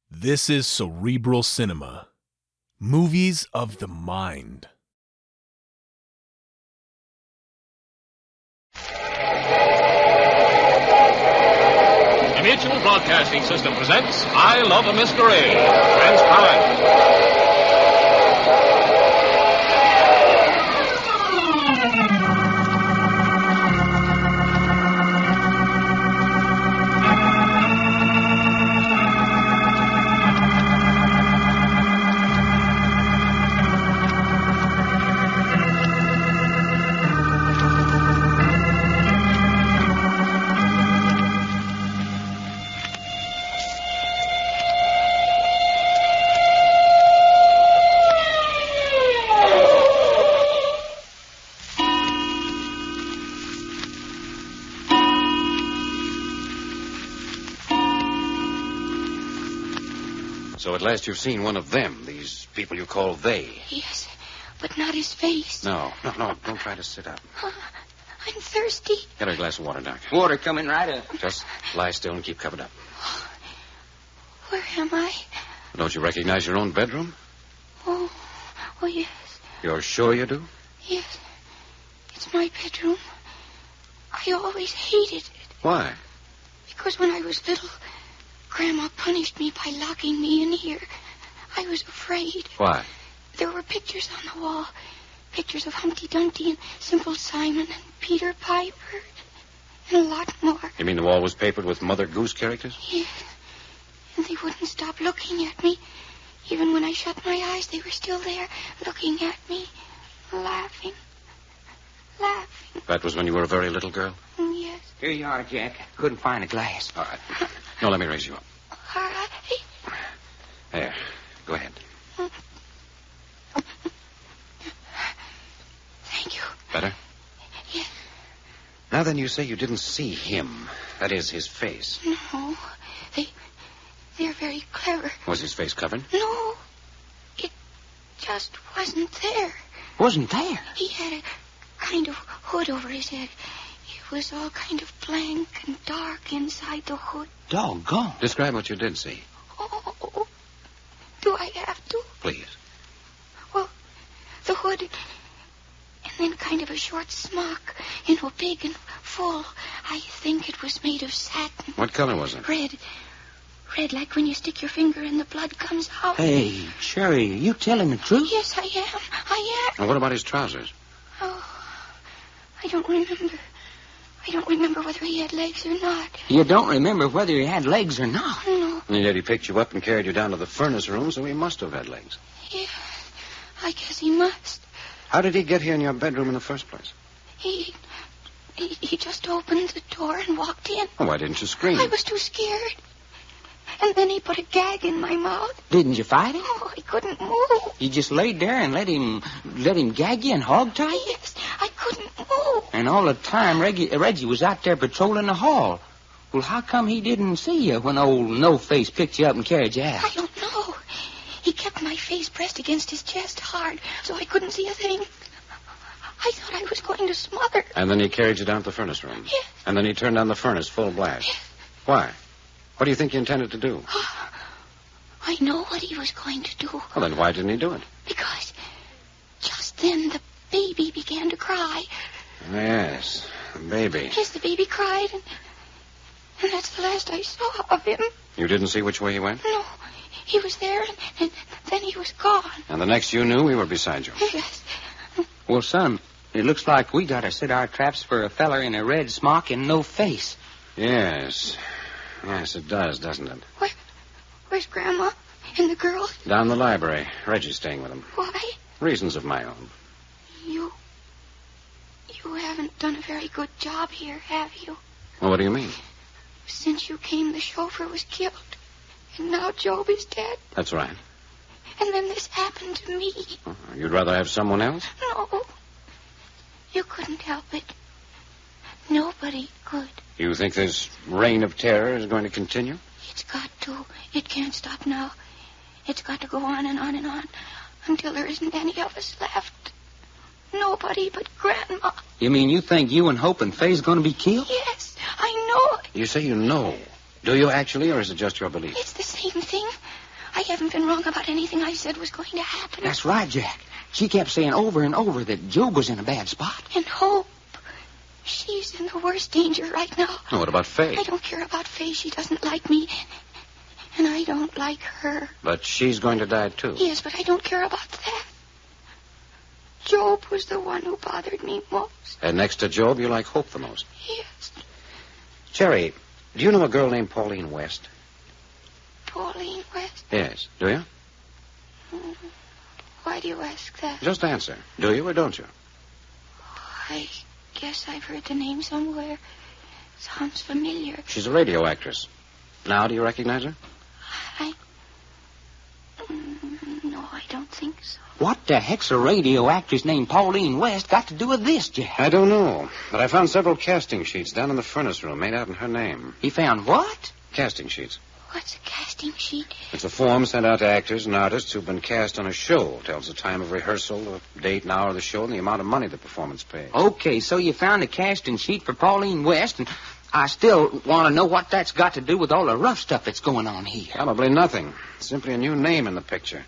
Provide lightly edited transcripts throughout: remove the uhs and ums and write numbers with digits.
This is Cerebral Cinema. Movies of the mind. The Mutual Broadcasting System presents I Love a Mystery. Transcribed. So at last you've seen one of them, these people you call they. Yes, but not his face. No, don't try to sit up. I'm thirsty. Get her a glass of water, Doc. Water coming right up. Just lie still and keep covered up. Where am I? Don't you recognize your own bedroom? Oh, yes. You're sure you do? Yes, it's my bedroom. I always hated it. Why? Because when I was little, Grandma punished me by locking me in here. I was afraid. Why? There were pictures on the wall. Pictures of Humpty Dumpty and Simple Simon and Peter Piper. And a lot more. You mean the wall was papered with Mother Goose characters? Yes. And they wouldn't stop looking at me. Even when I shut my eyes, they were still there, looking at me, laughing. That was when you were a very little girl? Yes. Here you are, Jack. Couldn't find a glass. All right. No, let me raise you up. All right. There. Go ahead. Thank you. Better? Yes. Now then, you say you didn't see him. That is, his face. No. They're very clever. Was his face covered? No. It just wasn't there. Wasn't there? He had a kind of hood over his head. It was all kind of blank and dark inside the hood. Doggone. Describe what you did see. Oh, do I have to? Please. Well, the hood, and then kind of a short smock, big and full. I think it was made of satin. What color was it? Red, like when you stick your finger and the blood comes out. Hey, Sherry, are you telling the truth? Yes, I am. And what about his trousers? Oh, I don't remember whether he had legs or not. You don't remember whether he had legs or not? No. And yet he picked you up and carried you down to the furnace room, so he must have had legs. Yeah, I guess he must. How did he get here in your bedroom in the first place? He just opened the door and walked in. Oh, why didn't you scream? I was too scared. And then he put a gag in my mouth. Didn't you fight him? Oh, I couldn't move. You just laid there and let him gag you and hog tie you? Yes, I couldn't move. And all the time, Reggie was out there patrolling the hall. Well, how come he didn't see you when old No-Face picked you up and carried you out? I don't know. He kept my face pressed against his chest hard, so I couldn't see a thing. I thought I was going to smother. And then he carried you down to the furnace room? Yes. And then he turned on the furnace full blast? Yes. Why? What do you think he intended to do? Oh, I know what he was going to do. Well, then why didn't he do it? Because just then the baby began to cry. Yes, the baby. Yes, the baby cried, and that's the last I saw of him. You didn't see which way he went? No, he was there, and then he was gone. And the next you knew, we were beside you. Yes. Well, son, it looks like we got to set our traps for a feller in a red smock and no face. Yes, it does, doesn't it? Where's Grandma and the girls? Down the library. Reggie's staying with them. Why? Reasons of my own. You haven't done a very good job here, have you? Well, what do you mean? Since you came, the chauffeur was killed. And now Job is dead. That's right. And then this happened to me. You'd rather have someone else? No. You couldn't help it. Nobody could. You think this reign of terror is going to continue? It's got to. It can't stop now. It's got to go on and on and on until there isn't any of us left. Nobody but Grandma. You mean you think you and Hope and Faye's going to be killed? Yes, I know it. You say you know. Do you actually, or is it just your belief? It's the same thing. I haven't been wrong about anything I said was going to happen. That's right, Jack. She kept saying over and over that Job was in a bad spot. And Hope. She's in the worst danger right now. Oh, what about Faye? I don't care about Faye. She doesn't like me. And I don't like her. But she's going to die, too. Yes, but I don't care about that. Job was the one who bothered me most. And next to Job, you like Hope the most. Yes. Cherry, do you know a girl named Pauline West? Pauline West? Yes. Do you? Why do you ask that? Just answer. Do you or don't you? I guess I've heard the name somewhere. Sounds familiar. She's a radio actress. Now, do you recognize her? No, I don't think so. What the heck's a radio actress named Pauline West got to do with this, Jack? I don't know, but I found several casting sheets down in the furnace room made out in her name. He found what? Casting sheets. What's a casting sheet? It's a form sent out to actors and artists who've been cast on a show. Tells the time of rehearsal, the date and hour of the show, and the amount of money the performance pays. Okay, so you found a casting sheet for Pauline West, and I still want to know what that's got to do with all the rough stuff that's going on here. Probably nothing. Simply a new name in the picture.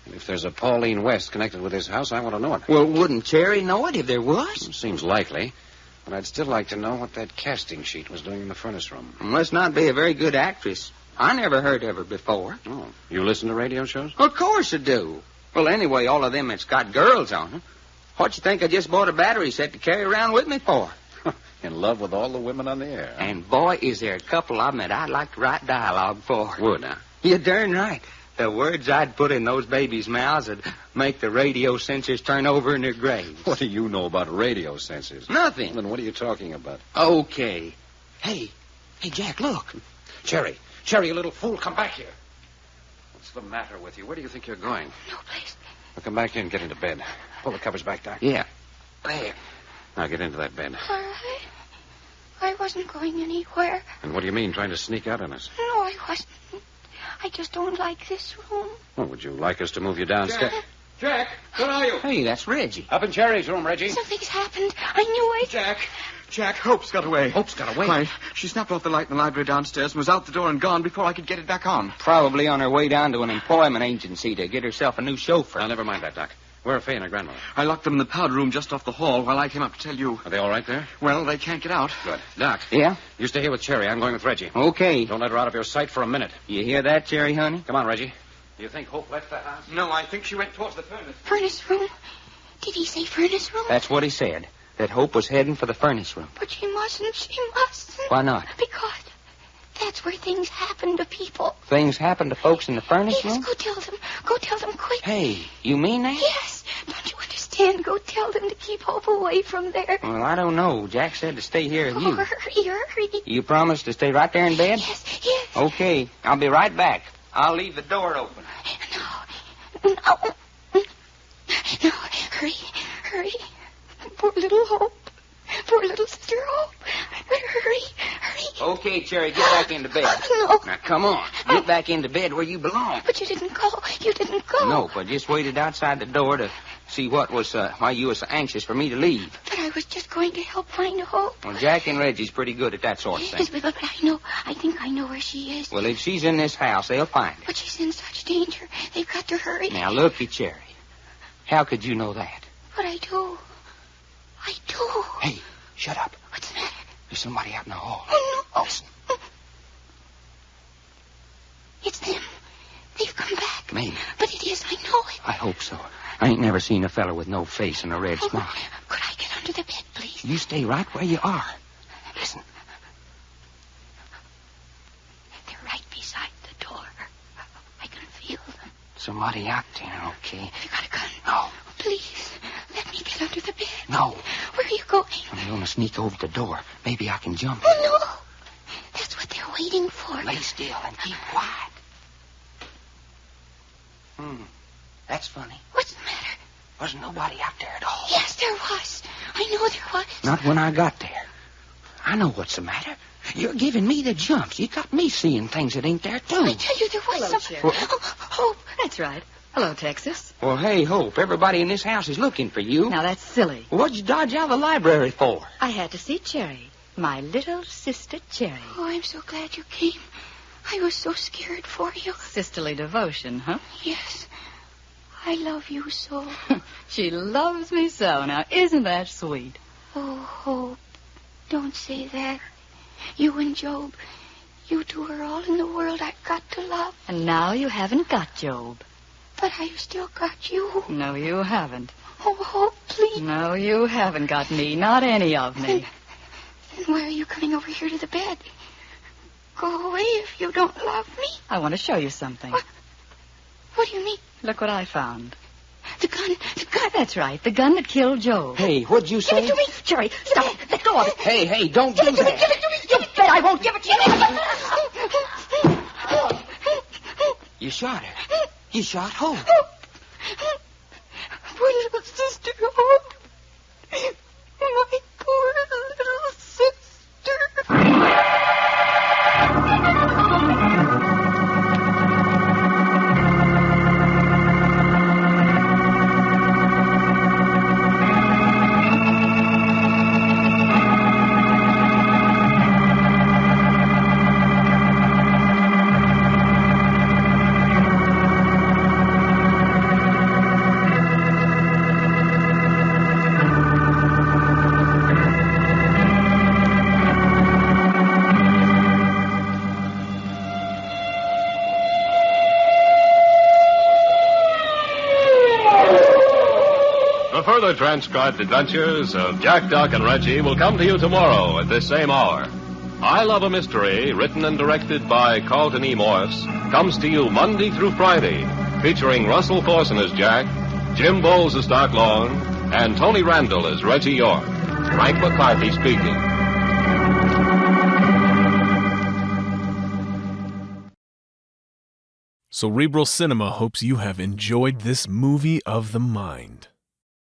And if there's a Pauline West connected with this house, I want to know it. Well, wouldn't Cherry know it if there was? Seems likely. But I'd still like to know what that casting sheet was doing in the furnace room. Must not be a very good actress. I never heard of her before. Oh, you listen to radio shows? Of course I do. Well, anyway, all of them that's got girls on them. What you think I just bought a battery set to carry around with me for? In love with all the women on the air. And boy, is there a couple of them that I'd like to write dialogue for. Would, huh? You're darn right. The words I'd put in those babies' mouths would make the radio censors turn over in their graves. What do you know about radio censors? Nothing. Then what are you talking about? Okay. Hey, Jack, look. Cherry, you little fool, come back here. What's the matter with you? Where do you think you're going? No place. Well, come back here and get into bed. Pull the covers back, Doc. Yeah. There. Now get into that bed. All right. I wasn't going anywhere. And what do you mean, trying to sneak out on us? No, I wasn't. I just don't like this room. Well, would you like us to move you downstairs? Jack, where are you? Hey, that's Reggie. Up in Cherry's room, Reggie. Something's happened. I knew it. Jack, Hope's got away. Hope's got away? Why, she snapped off the light in the library downstairs and was out the door and gone before I could get it back on. Probably on her way down to an employment agency to get herself a new chauffeur. Now, never mind that, Doc. Where are Faye and her grandmother? I locked them in the powder room just off the hall while I came up to tell you. Are they all right there? Well, they can't get out. Good. Doc. Yeah? You stay here with Cherry. I'm going with Reggie. Okay. Don't let her out of your sight for a minute. You hear that, Cherry, honey? Come on, Reggie. Do you think Hope left the house? No, I think she went towards the furnace. Furnace room? Did he say furnace room? That's what he said, that Hope was heading for the furnace room. But she mustn't. She mustn't. Why not? Because that's where things happen to people. Things happen to folks in the furnace Yes, room? go tell them. Go tell them quick. Hey, you mean that? Yes. Don't you understand? Go tell them to keep Hope away from there. Well, I don't know. Jack said to stay here with Oh, you. hurry. You promise to stay right there in bed? Yes. Okay, I'll be right back. I'll leave the door open. No. Hurry. Poor little Hope. Poor little sister Hope. Hurry. Okay, Cherry, get back into bed. No. Now, come on. Get back into bed where you belong. But you didn't go. No, but just waited outside the door to see what was, why you were so anxious for me to leave. But I was just going to help find Hope. Well, Jack and Reggie's pretty good at that sort of thing. Yes, but I think I know where she is. Well, if she's in this house, they'll find her. But she's in such danger. They've got to hurry. Now, looky, Cherry. How could you know that? But I do. Hey, shut up. What's the matter? There's somebody out in the hall. Oh, no. Listen. It's them. They've come back. Maybe. But it is. I know it. I hope so. I ain't never seen a fella with no face and a red smock. Could I get under the bed, please? You stay right where you are. Listen. They're right beside the door. I can feel them. Somebody out there, okay? You got a gun? No. Please, let me get under the bed. No. Where are you going? I'm going to sneak over the door. Maybe I can jump. Oh, no. That's what they're waiting for. Lay still and keep quiet. That's funny. What's the matter? Wasn't nobody out there at all. Yes, there was. I know there was. Not when I got there. I know what's the matter. You're giving me the jumps. You got me seeing things that ain't there, too. I tell you, there was Hello, some... Cherry. Oh, Hope. That's right. Hello, Texas. Well, hey, Hope, everybody in this house is looking for you. Now, that's silly. What'd you dodge out of the library for? I had to see Cherry. My little sister Cherry. Oh, I'm so glad you came. I was so scared for you. Sisterly devotion, huh? Yes. I love you so. She loves me so. Now, isn't that sweet? Oh, Hope, don't say that. You and Job, you two are all in the world I've got to love. And now you haven't got Job. But I've still got you. No, you haven't. Oh, Hope, please. No, you haven't got me. Not any of me. Then why are you coming over here to the bed? Go away if you don't love me. I want to show you something. What do you mean? Look what I found. The gun. That's right. The gun that killed Job. Hey, what'd you say? Give it to me. Jerry, stop it. Let go of it. Hey, don't do Give it to me. that. Give it to me. You bet I won't give it to you. You shot her. You shot Hope. Poor little sister Hope. My poor little sister. The further transcribed adventures of Jack, Doc, and Reggie will come to you tomorrow at this same hour. I Love a Mystery, written and directed by Carlton E. Morse, comes to you Monday through Friday, featuring Russell Corson as Jack, Jim Bowles as Doc Long, and Tony Randall as Reggie York. Frank McCarthy speaking. Cerebral Cinema hopes you have enjoyed this movie of the mind.